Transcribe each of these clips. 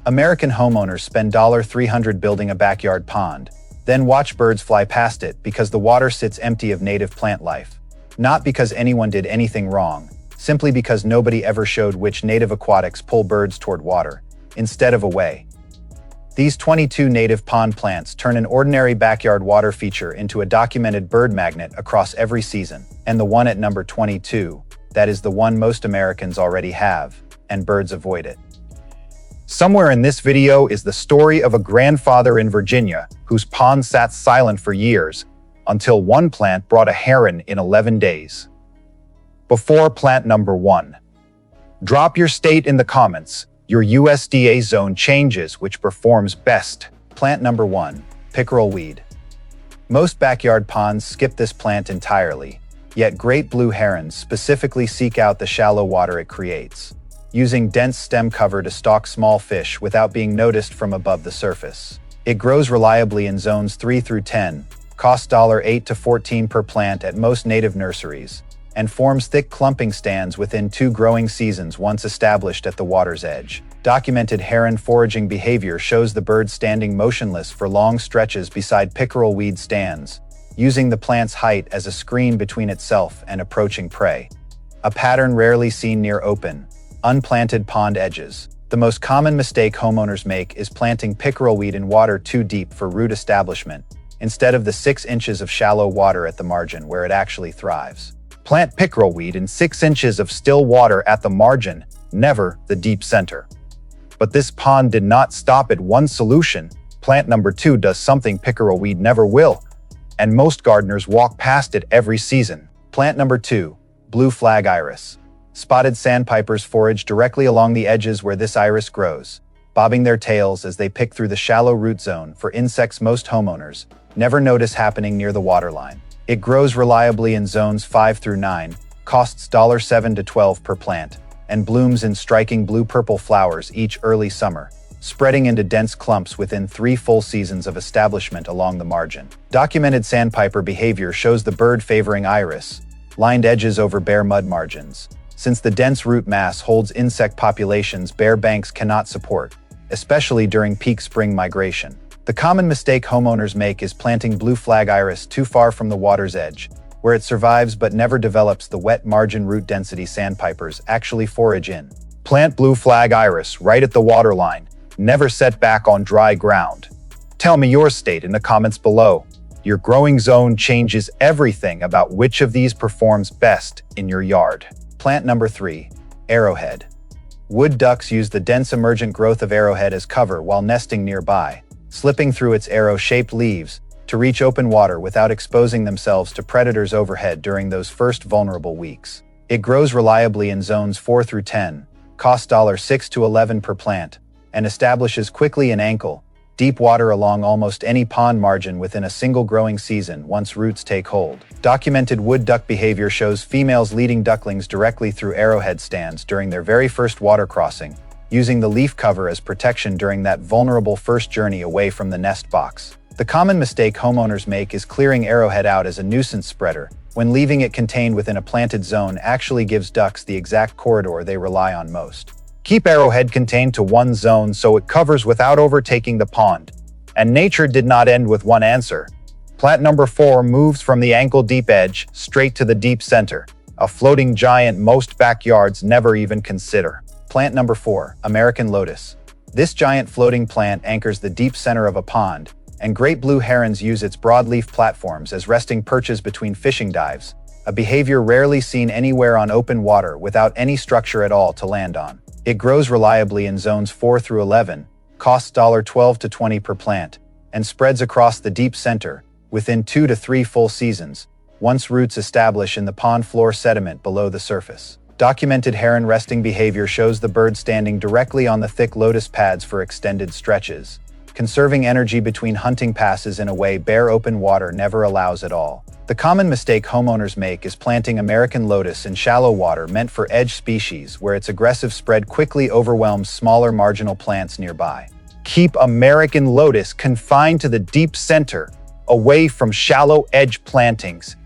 American homeowners spend $300 building a backyard pond, then watch birds fly past it because the water sits empty of native plant life. Not because anyone did anything wrong, simply because nobody ever showed which native aquatics pull birds toward water, instead of away. These 22 native pond plants turn an ordinary backyard water feature into a documented bird magnet across every season. And the one at number 22, that is the one most Americans already have, and birds avoid it. Somewhere in this video is the story of a grandfather in Virginia whose pond sat silent for years until one plant brought a heron in 11 days. Before plant number 1. Drop your state in the comments. Your USDA zone changes which performs best. Plant number 1, pickerelweed. Most backyard ponds skip this plant entirely, yet great blue herons specifically seek out the shallow water it creates, using dense stem cover to stalk small fish without being noticed from above the surface. It grows reliably in zones 3 through 10, costs $8 to $14 per plant at most native nurseries, and forms thick clumping stands within 2 growing seasons once established at the water's edge. Documented heron foraging behavior shows the bird standing motionless for long stretches beside pickerelweed stands, using the plant's height as a screen between itself and approaching prey. A pattern rarely seen near open, unplanted pond edges. The most common mistake homeowners make is planting pickerelweed in water too deep for root establishment, instead of the 6 inches of shallow water at the margin where it actually thrives. Plant pickerelweed in 6 inches of still water at the margin, never the deep center. But this pond did not stop at one solution. Plant number 2 does something pickerelweed never will, and most gardeners walk past it every season. Plant number 2, blue flag iris. Spotted sandpipers forage directly along the edges where this iris grows, bobbing their tails as they pick through the shallow root zone for insects most homeowners never notice happening near the waterline. It grows reliably in zones 5 through 9, costs $7 to $12 per plant, and blooms in striking blue-purple flowers each early summer, spreading into dense clumps within 3 full seasons of establishment along the margin. Documented sandpiper behavior shows the bird favoring iris, lined edges over bare mud margins. Since the dense root mass holds insect populations bare banks cannot support, especially during peak spring migration. The common mistake homeowners make is planting blue flag iris too far from the water's edge, where it survives but never develops the wet margin root density sandpipers actually forage in. Plant blue flag iris right at the waterline, never set back on dry ground. Tell me your state in the comments below. Your growing zone changes everything about which of these performs best in your yard. Plant number 3, arrowhead. Wood ducks use the dense emergent growth of arrowhead as cover while nesting nearby, slipping through its arrow-shaped leaves to reach open water without exposing themselves to predators overhead during those first vulnerable weeks. It grows reliably in zones 4 through 10, costs $6 to $11 per plant, and establishes quickly in ankle, deep water along almost any pond margin within a single growing season once roots take hold. Documented wood duck behavior shows females leading ducklings directly through arrowhead stands during their very first water crossing, using the leaf cover as protection during that vulnerable first journey away from the nest box. The common mistake homeowners make is clearing arrowhead out as a nuisance spreader, when leaving it contained within a planted zone actually gives ducks the exact corridor they rely on most. Keep arrowhead contained to one zone so it covers without overtaking the pond. And nature did not end with one answer. Plant number 4 moves from the ankle-deep edge straight to the deep center, a floating giant most backyards never even consider. Plant number 4, American lotus. This giant floating plant anchors the deep center of a pond, and great blue herons use its broadleaf platforms as resting perches between fishing dives, a behavior rarely seen anywhere on open water without any structure at all to land on. It grows reliably in zones 4 through 11, costs $12 to $20 per plant, and spreads across the deep center within 2 to 3 full seasons, once roots establish in the pond floor sediment below the surface. Documented heron resting behavior shows the bird standing directly on the thick lotus pads for extended stretches, conserving energy between hunting passes in a way bare open water never allows at all. The common mistake homeowners make is planting American lotus in shallow water meant for edge species where its aggressive spread quickly overwhelms smaller marginal plants nearby. Keep American lotus confined to the deep center, away from shallow edge plantings.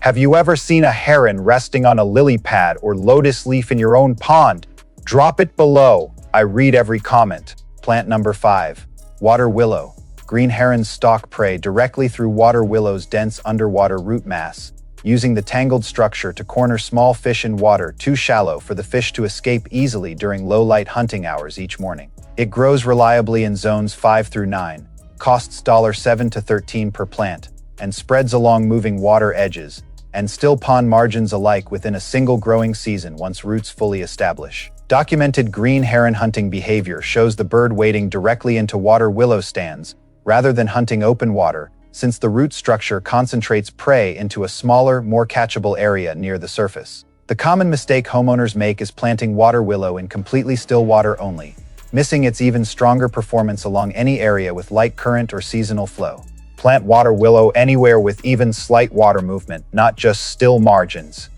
Have you ever seen a heron resting on a lily pad or lotus leaf in your own pond? Drop it below. I read every comment. Plant number 5. Water willow. Green herons stalk prey directly through water willow's dense underwater root mass, using the tangled structure to corner small fish in water too shallow for the fish to escape easily during low-light hunting hours each morning. It grows reliably in zones 5 through 9, costs $7 to $13 per plant, and spreads along moving water edges and still pond margins alike within a single growing season once roots fully establish. Documented green heron hunting behavior shows the bird wading directly into water willow stands rather than hunting open water, since the root structure concentrates prey into a smaller, more catchable area near the surface. The common mistake homeowners make is planting water willow in completely still water only, missing its even stronger performance along any area with light current or seasonal flow. Plant water willow anywhere with even slight water movement, not just still margins.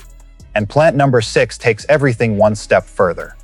And plant number 6 takes everything one step further.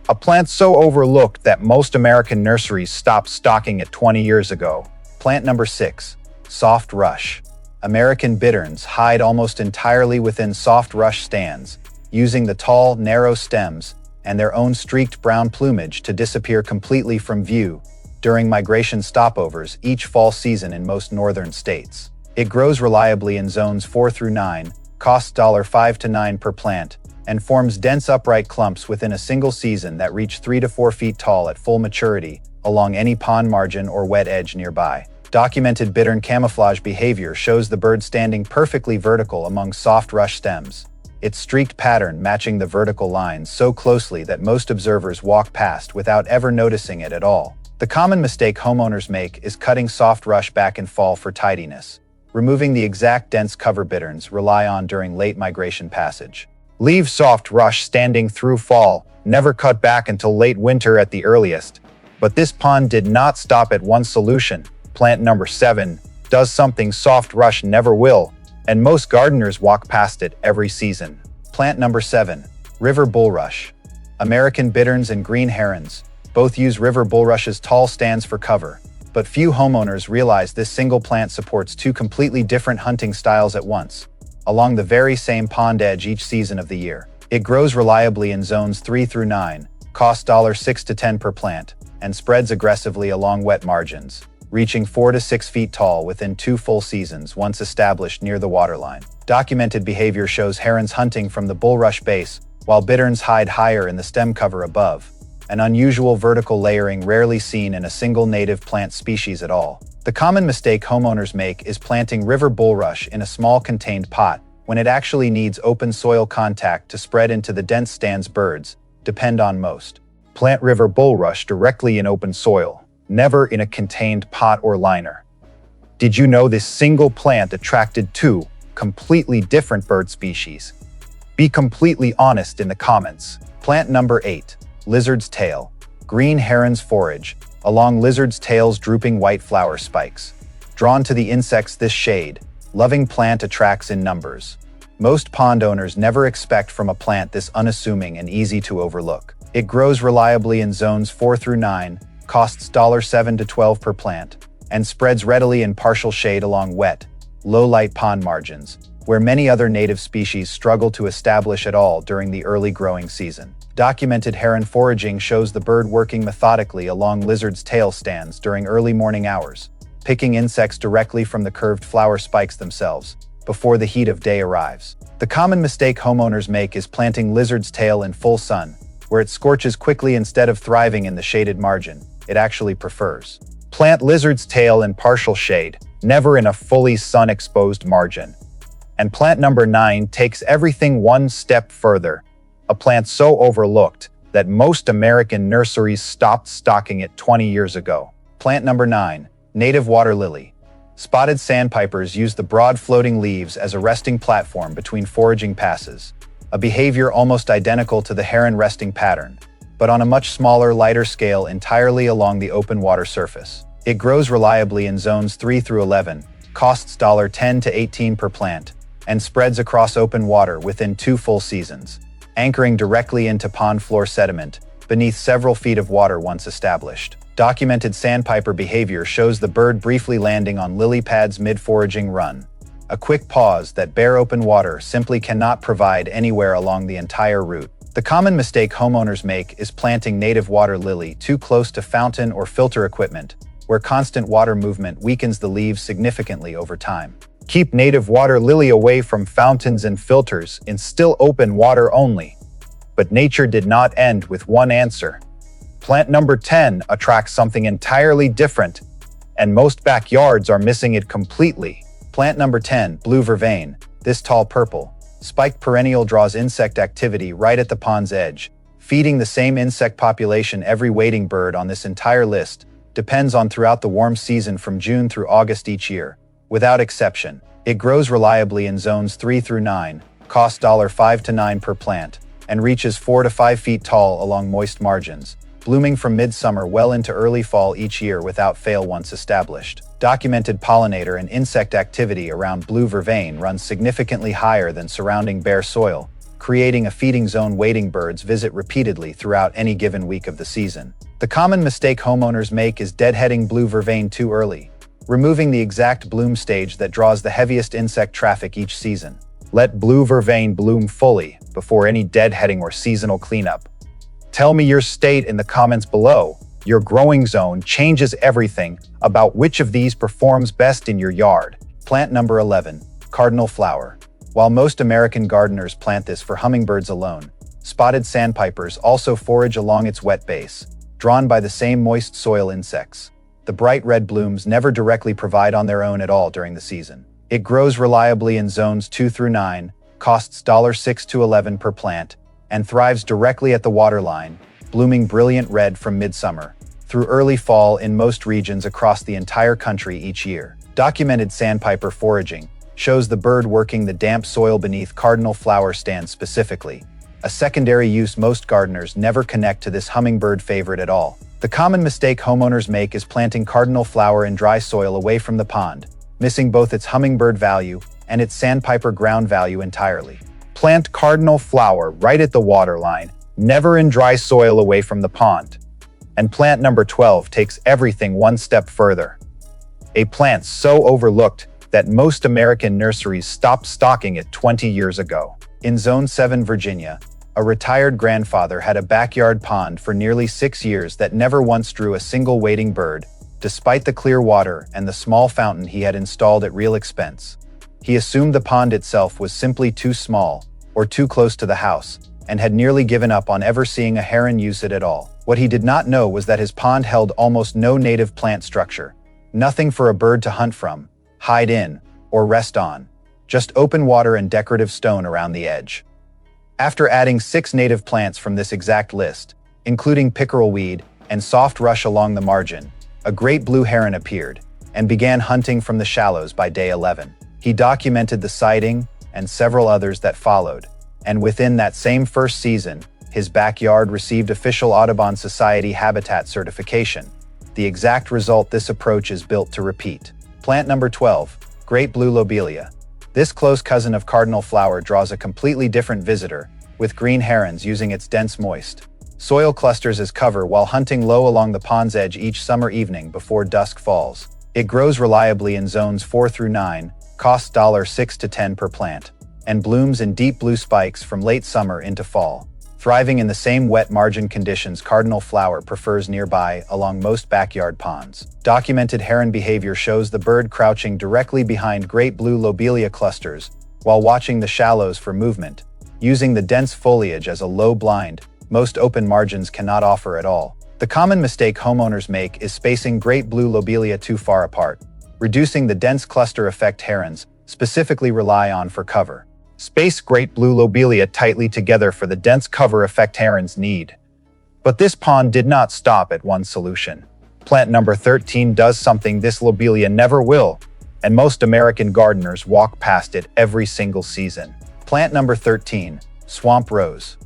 A plant so overlooked that most American nurseries stopped stocking it 20 years ago. Plant number 6. Soft Rush. American bitterns hide almost entirely within soft rush stands, using the tall, narrow stems and their own streaked brown plumage to disappear completely from view during migration stopovers each fall season in most northern states. It grows reliably in zones 4 through 9, costs $5 to $9 per plant, and forms dense upright clumps within a single season that reach 3 to 4 feet tall at full maturity along any pond margin or wet edge nearby. Documented bittern camouflage behavior shows the bird standing perfectly vertical among soft rush stems, its streaked pattern matching the vertical lines so closely that most observers walk past without ever noticing it at all. The common mistake homeowners make is cutting soft rush back in fall for tidiness, removing the exact dense cover bitterns rely on during late migration passage. Leave soft rush standing through fall, never cut back until late winter at the earliest. But this pond did not stop at one solution. Plant number 7 does something soft rush never will, and most gardeners walk past it every season. Plant number 7. River bulrush. American bitterns and green herons both use river bulrush's tall stands for cover, but few homeowners realize this single plant supports 2 completely different hunting styles at once, along the very same pond edge each season of the year. It grows reliably in zones 3 through 9, costs $6 to $10 per plant, and spreads aggressively along wet margins, reaching 4 to 6 feet tall within 2 full seasons once established near the waterline. Documented behavior shows herons hunting from the bulrush base, while bitterns hide higher in the stem cover above, an unusual vertical layering rarely seen in a single native plant species at all. The common mistake homeowners make is planting river bulrush in a small contained pot when it actually needs open soil contact to spread into the dense stands birds depend on most. Plant river bulrush directly in open soil, never in a contained pot or liner. Did you know this single plant attracted 2 completely different bird species? Be completely honest in the comments. Plant number 8. Lizard's tail. Green herons forage along lizard's tail's drooping white flower spikes. Drawn to the insects this shade, loving plant attracts in numbers. Most pond owners never expect from a plant this unassuming and easy to overlook. It grows reliably in zones 4 through 9, costs $7 to $12 per plant, and spreads readily in partial shade along wet, low-light pond margins, where many other native species struggle to establish at all during the early growing season. Documented heron foraging shows the bird working methodically along lizard's tail stands during early morning hours, picking insects directly from the curved flower spikes themselves, before the heat of day arrives. The common mistake homeowners make is planting lizard's tail in full sun, where it scorches quickly instead of thriving in the shaded margin it actually prefers. Plant lizard's tail in partial shade, never in a fully sun-exposed margin. And plant number 9 takes everything one step further, a plant so overlooked that most American nurseries stopped stocking it 20 years ago. Plant number 9. Native water lily. Spotted sandpipers use the broad floating leaves as a resting platform between foraging passes, a behavior almost identical to the heron resting pattern, but on a much smaller, lighter scale entirely along the open water surface. It grows reliably in zones 3 through 11, costs $10 to $18 per plant, and spreads across open water within 2 full seasons, anchoring directly into pond floor sediment beneath several feet of water once established. Documented sandpiper behavior shows the bird briefly landing on lily pads mid-foraging run, a quick pause that bare open water simply cannot provide anywhere along the entire route. The common mistake homeowners make is planting native water lily too close to fountain or filter equipment, where constant water movement weakens the leaves significantly over time. Keep native water lily away from fountains and filters in still open water only. But nature did not end with one answer. Plant number 10 attracts something entirely different, and most backyards are missing it completely. Plant number 10, blue vervain. This tall purple, spiked perennial draws insect activity right at the pond's edge. Feeding the same insect population every wading bird on this entire list depends on throughout the warm season from June through August each year. Without exception, it grows reliably in zones 3 through 9, costs $5 to $9 per plant, and reaches 4 to 5 feet tall along moist margins, blooming from midsummer well into early fall each year without fail once established. Documented pollinator and insect activity around blue vervain runs significantly higher than surrounding bare soil, creating a feeding zone wading birds visit repeatedly throughout any given week of the season. The common mistake homeowners make is deadheading blue vervain too early, removing the exact bloom stage that draws the heaviest insect traffic each season. Let blue vervain bloom fully before any deadheading or seasonal cleanup. Tell me your state in the comments below. Your growing zone changes everything about which of these performs best in your yard. Plant number 11, cardinal flower. While most American gardeners plant this for hummingbirds alone, spotted sandpipers also forage along its wet base, drawn by the same moist soil insects. The bright red blooms never directly provide on their own at all during the season. It grows reliably in zones 2 through 9, costs $6 to $11 per plant, and thrives directly at the waterline, blooming brilliant red from midsummer through early fall in most regions across the entire country each year. Documented sandpiper foraging shows the bird working the damp soil beneath cardinal flower stands specifically, a secondary use most gardeners never connect to this hummingbird favorite at all. The common mistake homeowners make is planting cardinal flower in dry soil away from the pond, missing both its hummingbird value and its sandpiper ground value entirely. Plant cardinal flower right at the waterline, never in dry soil away from the pond. And plant number 12 takes everything one step further. A plant so overlooked that most American nurseries stopped stocking it 20 years ago. In Zone 7, Virginia, a retired grandfather had a backyard pond for nearly 6 years that never once drew a single wading bird, despite the clear water and the small fountain he had installed at real expense. He assumed the pond itself was simply too small or too close to the house, and had nearly given up on ever seeing a heron use it at all. What he did not know was that his pond held almost no native plant structure, nothing for a bird to hunt from, hide in, or rest on, just open water and decorative stone around the edge. After adding 6 native plants from this exact list, including pickerelweed and soft rush along the margin, a great blue heron appeared and began hunting from the shallows by day 11. He documented the sighting and several others that followed, and within that same first season, his backyard received official Audubon Society habitat certification, the exact result this approach is built to repeat. Plant number 12, Great Blue Lobelia. This close cousin of cardinal flower draws a completely different visitor, with green herons using its dense moist soil clusters as cover while hunting low along the pond's edge each summer evening before dusk falls. It grows reliably in zones 4 through 9, costs $6 to $10 per plant, and blooms in deep blue spikes from late summer into fall. Thriving in the same wet margin conditions cardinal flower prefers nearby along most backyard ponds. Documented heron behavior shows the bird crouching directly behind great blue lobelia clusters while watching the shallows for movement, using the dense foliage as a low blind most open margins cannot offer at all. The common mistake homeowners make is spacing great blue lobelia too far apart, reducing the dense cluster effect herons specifically rely on for cover. Space great blue lobelia tightly together for the dense cover effect herons need. But this pond did not stop at one solution. Plant number 13 does something this lobelia never will, and most American gardeners walk past it every single season. Plant number 13, swamp rose.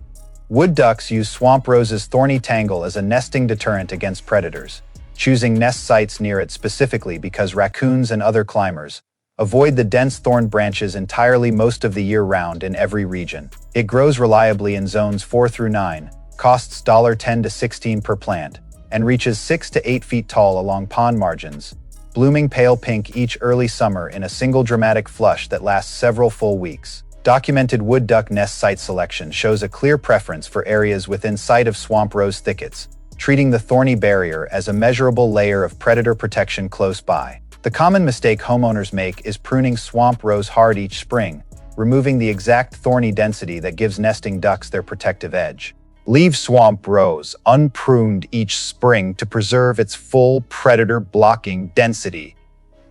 Wood ducks use swamp rose's thorny tangle as a nesting deterrent against predators, choosing nest sites near it specifically because raccoons and other climbers avoid the dense thorn branches entirely most of the year round in every region. It grows reliably in zones 4 through 9, costs $10 to $16 per plant, and reaches 6 to 8 feet tall along pond margins, blooming pale pink each early summer in a single dramatic flush that lasts several full weeks. Documented wood duck nest site selection shows a clear preference for areas within sight of swamp rose thickets, treating the thorny barrier as a measurable layer of predator protection close by. The common mistake homeowners make is pruning swamp rose hard each spring, removing the exact thorny density that gives nesting ducks their protective edge. Leave swamp rose unpruned each spring to preserve its full predator-blocking density.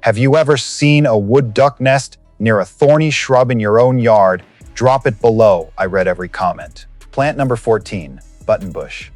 Have you ever seen a wood duck nest near a thorny shrub in your own yard? Drop it below. I read every comment. Plant number 14, buttonbush.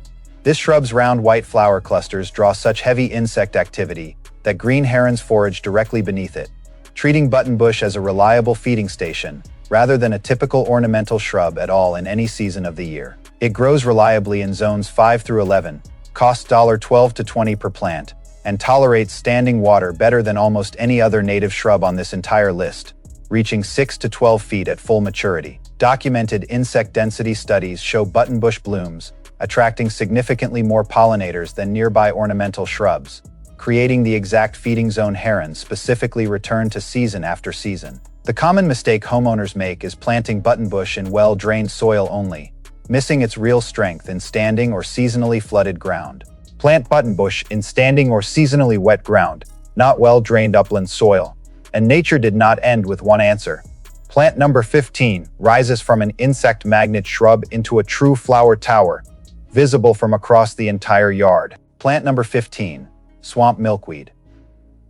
This shrub's round white flower clusters draw such heavy insect activity that green herons forage directly beneath it, treating buttonbush as a reliable feeding station rather than a typical ornamental shrub at all in any season of the year. It grows reliably in zones 5 through 11, costs $12 to $20 per plant, and tolerates standing water better than almost any other native shrub on this entire list, reaching 6 to 12 feet at full maturity. Documented insect density studies show buttonbush blooms, attracting significantly more pollinators than nearby ornamental shrubs, creating the exact feeding zone herons specifically return to season after season. The common mistake homeowners make is planting buttonbush in well-drained soil only, missing its real strength in standing or seasonally flooded ground. Plant buttonbush in standing or seasonally wet ground, not well-drained upland soil. And nature did not end with one answer. Plant number 15 rises from an insect magnet shrub into a true flower tower, visible from across the entire yard. Plant number 15, swamp milkweed.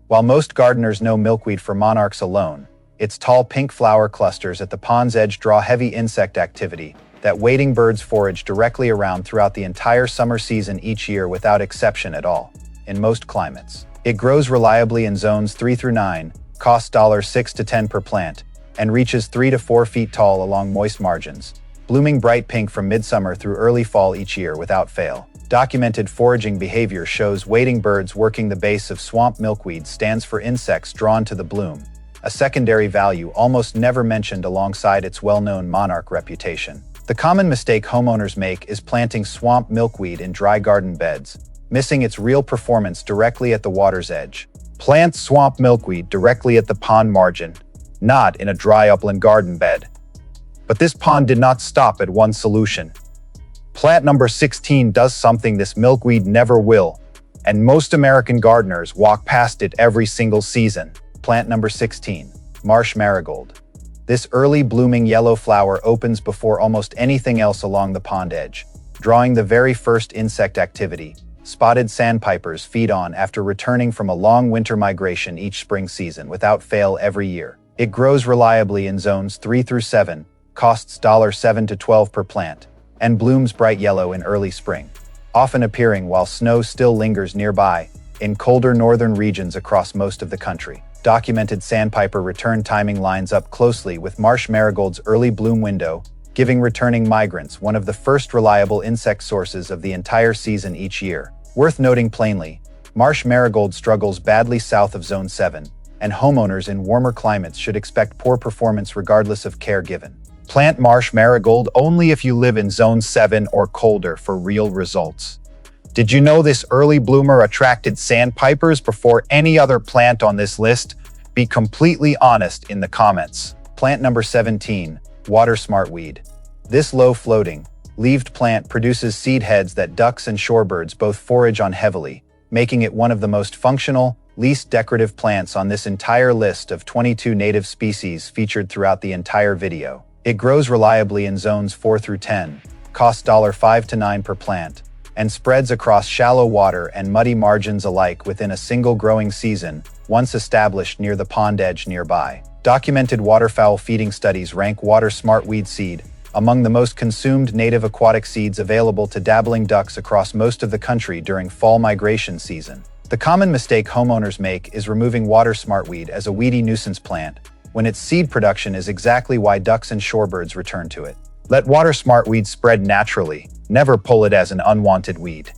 While most gardeners know milkweed for monarchs alone, its tall pink flower clusters at the pond's edge draw heavy insect activity that wading birds forage directly around throughout the entire summer season each year without exception at all, in most climates. It grows reliably in zones 3 through 9, costs $6 to $10 per plant, and reaches 3 to 4 feet tall along moist margins, blooming bright pink from midsummer through early fall each year without fail. Documented foraging behavior shows wading birds working the base of swamp milkweed stands for insects drawn to the bloom, a secondary value almost never mentioned alongside its well-known monarch reputation. The common mistake homeowners make is planting swamp milkweed in dry garden beds, missing its real performance directly at the water's edge. Plant swamp milkweed directly at the pond margin, not in a dry upland garden bed. But this pond did not stop at one solution. Plant number 16 does something this milkweed never will, and most American gardeners walk past it every single season. Plant number 16, marsh marigold. This early blooming yellow flower opens before almost anything else along the pond edge, drawing the very first insect activity spotted sandpipers feed on after returning from a long winter migration each spring season without fail every year. It grows reliably in zones 3 through 7, costs $7 to $12 per plant, and blooms bright yellow in early spring, often appearing while snow still lingers nearby in colder northern regions across most of the country. Documented sandpiper return timing lines up closely with marsh marigold's early bloom window, giving returning migrants one of the first reliable insect sources of the entire season each year. Worth noting plainly, marsh marigold struggles badly south of Zone 7, and homeowners in warmer climates should expect poor performance regardless of care given. Plant marsh marigold only if you live in Zone 7 or colder for real results. Did you know this early bloomer attracted sandpipers before any other plant on this list? Be completely honest in the comments. Plant number 17, water smartweed. This low-floating, leaved plant produces seed heads that ducks and shorebirds both forage on heavily, making it one of the most functional, least decorative plants on this entire list of 22 native species featured throughout the entire video. It grows reliably in zones 4 through 10, costs $5 to $9 per plant, and spreads across shallow water and muddy margins alike within a single growing season, once established near the pond edge nearby. Documented waterfowl feeding studies rank water smartweed seed among the most consumed native aquatic seeds available to dabbling ducks across most of the country during fall migration season. The common mistake homeowners make is removing water smartweed as a weedy nuisance plant, when its seed production is exactly why ducks and shorebirds return to it. Let water smartweed spread naturally, never pull it as an unwanted weed.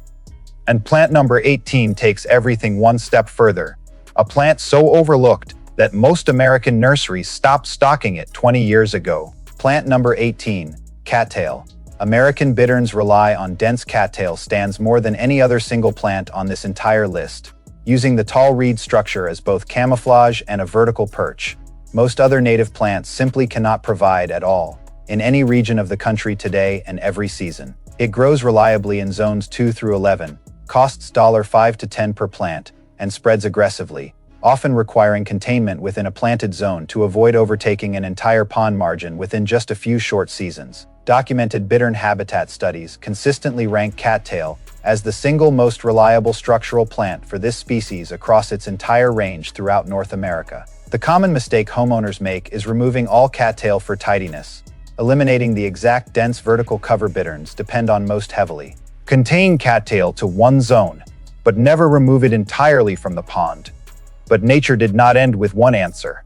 And plant number 18 takes everything one step further, a plant so overlooked that most American nurseries stopped stocking it 20 years ago. Plant number 18, cattail. American bitterns rely on dense cattail stands more than any other single plant on this entire list, using the tall reed structure as both camouflage and a vertical perch. most other native plants simply cannot provide at all, in any region of the country today and every season. It grows reliably in zones 2 through 11, costs $5 to $10 per plant, and spreads aggressively, often requiring containment within a planted zone to avoid overtaking an entire pond margin within just a few short seasons. Documented bittern habitat studies consistently rank cattail as the single most reliable structural plant for this species across its entire range throughout North America. The common mistake homeowners make is removing all cattail for tidiness, eliminating the exact dense vertical cover bitterns depend on most heavily. Contain cattail to one zone, but never remove it entirely from the pond. But nature did not end with one answer.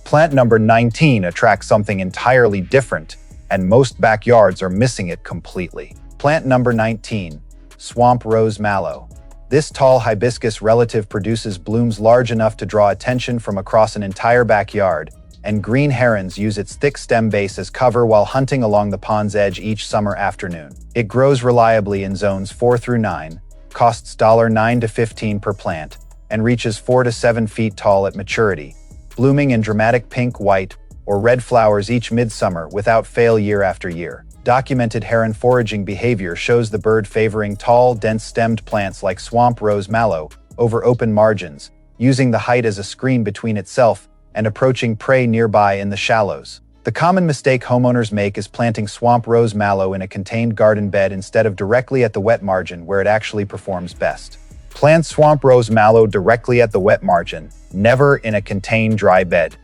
Plant number 19 attracts something entirely different, and most backyards are missing it completely. Plant number 19, swamp rose mallow. This tall hibiscus relative produces blooms large enough to draw attention from across an entire backyard, and green herons use its thick stem base as cover while hunting along the pond's edge each summer afternoon. It grows reliably in zones 4 through 9, costs $9 to $15 per plant, and reaches 4 to 7 feet tall at maturity, blooming in dramatic pink, white, or red flowers each midsummer without fail year after year. Documented heron foraging behavior shows the bird favoring tall, dense-stemmed plants like swamp rose mallow over open margins, using the height as a screen between itself and approaching prey nearby in the shallows. The common mistake homeowners make is planting swamp rose mallow in a contained garden bed instead of directly at the wet margin where it actually performs best. Plant swamp rose mallow directly at the wet margin, never in a contained dry bed.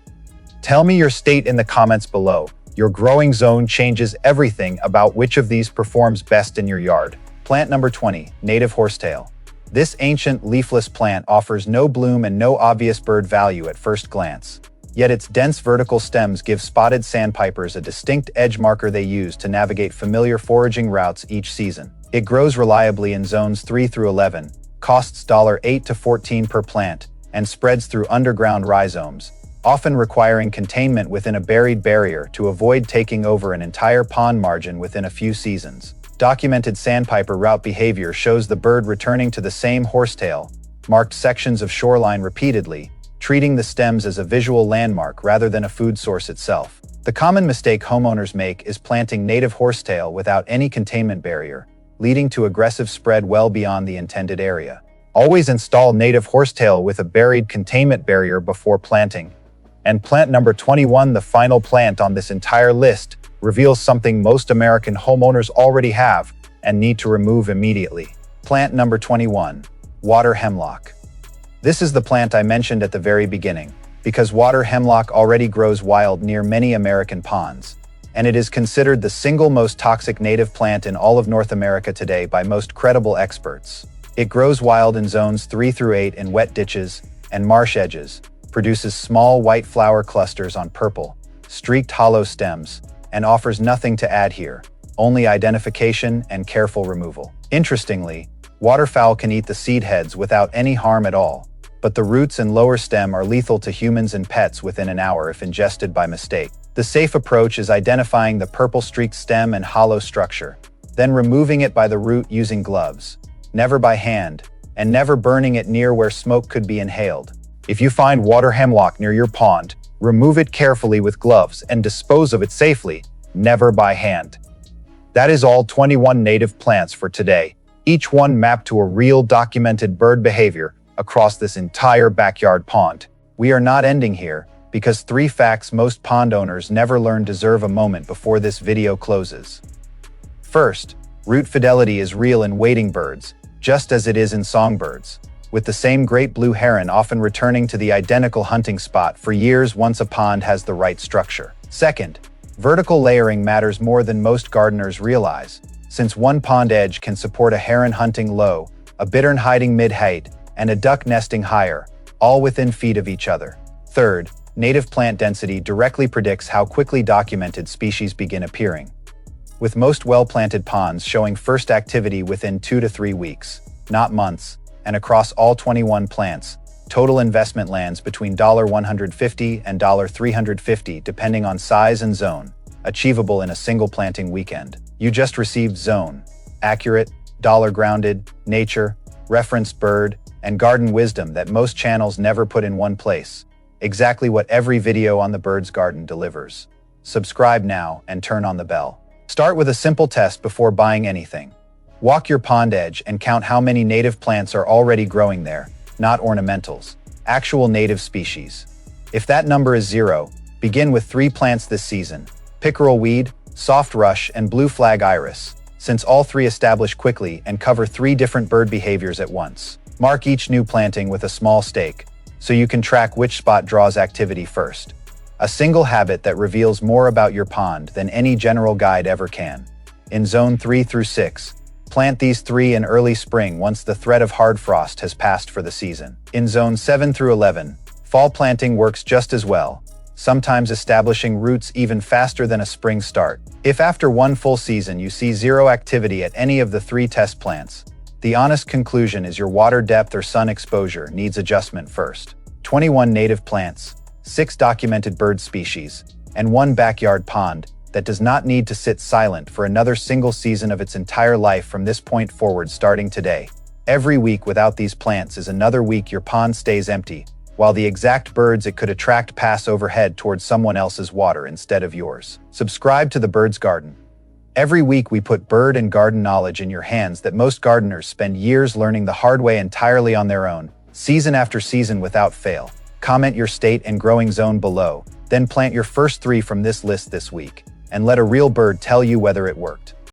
Tell me your state in the comments below. Your growing zone changes everything about which of these performs best in your yard. Plant number 20, native horsetail. This ancient leafless plant offers no bloom and no obvious bird value at first glance. Yet its dense vertical stems give spotted sandpipers a distinct edge marker they use to navigate familiar foraging routes each season. It grows reliably in zones 3 through 11, costs $8 to $14 per plant, and spreads through underground rhizomes, often requiring containment within a buried barrier to avoid taking over an entire pond margin within a few seasons. Documented sandpiper route behavior shows the bird returning to the same horsetail, marked sections of shoreline repeatedly, treating the stems as a visual landmark rather than a food source itself. The common mistake homeowners make is planting native horsetail without any containment barrier, leading to aggressive spread well beyond the intended area. Always install native horsetail with a buried containment barrier before planting. And plant number 21, the final plant on this entire list, reveals something most American homeowners already have and need to remove immediately. Plant number 21, water hemlock. This is the plant I mentioned at the very beginning, because water hemlock already grows wild near many American ponds, and it is considered the single most toxic native plant in all of North America today by most credible experts. It grows wild in zones 3 through 8 in wet ditches and marsh edges, produces small white flower clusters on purple, streaked hollow stems, and offers nothing to add here, only identification and careful removal. Interestingly, waterfowl can eat the seed heads without any harm at all, but the roots and lower stem are lethal to humans and pets within an hour if ingested by mistake. The safe approach is identifying the purple streaked stem and hollow structure, then removing it by the root using gloves, never by hand, and never burning it near where smoke could be inhaled. If you find water hemlock near your pond, remove it carefully with gloves and dispose of it safely, never by hand. That is all 21 native plants for today, each one mapped to a real documented bird behavior across this entire backyard pond. We are not ending here, because 3 facts most pond owners never learn deserve a moment before this video closes. First, root fidelity is real in wading birds, just as it is in songbirds, with the same great blue heron often returning to the identical hunting spot for years once a pond has the right structure. Second, vertical layering matters more than most gardeners realize, since one pond edge can support a heron hunting low, a bittern hiding mid-height, and a duck nesting higher, all within feet of each other. Third, native plant density directly predicts how quickly documented species begin appearing, with most well-planted ponds showing first activity within 2 to 3 weeks, not months, and across all 21 plants, total investment lands between $150 and $350 depending on size and zone, achievable in a single planting weekend. You just received zone, accurate, dollar-grounded, nature, referenced bird, and garden wisdom that most channels never put in one place. exactly what every video on the bird's garden delivers. Subscribe now and turn on the bell. Start with a simple test before buying anything. Walk your pond edge and count how many native plants are already growing there, not ornamentals, actual native species. If that number is 0, begin with 3 plants this season: Pickerelweed, Soft Rush, and Blue Flag Iris, since all 3 establish quickly and cover 3 different bird behaviors at once. Mark each new planting with a small stake, so you can track which spot draws activity first. A single habit that reveals more about your pond than any general guide ever can. In Zone 3 through 6, plant these 3 in early spring once the threat of hard frost has passed for the season. In Zone 7 through 11, fall planting works just as well, sometimes establishing roots even faster than a spring start. If after 1 full season you see 0 activity at any of the 3 test plants, the honest conclusion is your water depth or sun exposure needs adjustment first. 21 native plants, 6 documented bird species, and 1 backyard pond that does not need to sit silent for another single season of its entire life from this point forward starting today. Every week without these plants is another week your pond stays empty, while the exact birds it could attract pass overhead towards someone else's water instead of yours. Subscribe to The Bird's Garden. Every week we put bird and garden knowledge in your hands that most gardeners spend years learning the hard way entirely on their own, season after season without fail. Comment your state and growing zone below, then plant your first 3 from this list this week, and let a real bird tell you whether it worked.